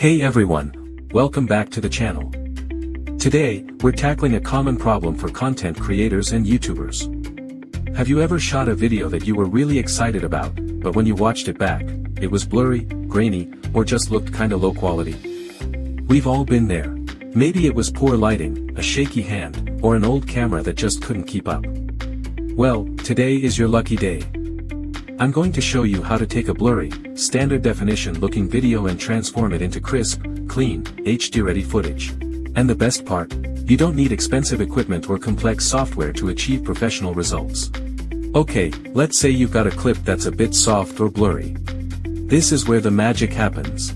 Hey everyone, welcome back to the channel. Today, we're tackling a common problem for content creators and YouTubers. Have you ever shot a video that you were really excited about, but when you watched it back, it was blurry, grainy, or just looked kinda low quality? We've all been there. Maybe it was poor lighting, a shaky hand, or an old camera that just couldn't keep up. Well, today is your lucky day. I'm going to show you how to take a blurry, standard definition looking video and transform it into crisp, clean, HD-ready footage. And the best part, you don't need expensive equipment or complex software to achieve professional results. Okay, let's say you've got a clip that's a bit soft or blurry. This is where the magic happens.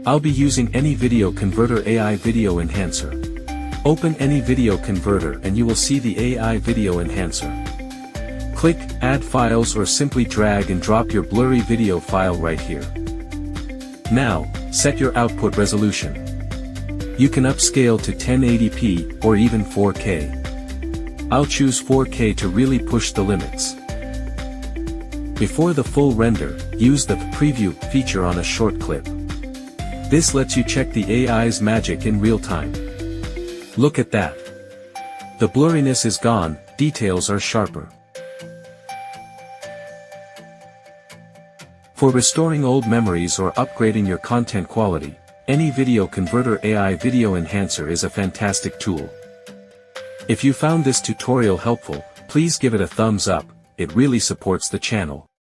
I'll be using Any Video Converter AI Video Enhancer. Open Any Video Converter and you will see the AI Video Enhancer. Click Add Files or simply drag and drop your blurry video file right here. Now, set your output resolution. You can upscale to 1080p or even 4K. I'll choose 4K to really push the limits. Before the full render, use the preview feature on a short clip. This lets you check the AI's magic in real time. Look at that. The blurriness is gone, details are sharper. For restoring old memories or upgrading your content quality, Any Video Converter AI Video Enhancer is a fantastic tool. If you found this tutorial helpful, please give it a thumbs up, it really supports the channel.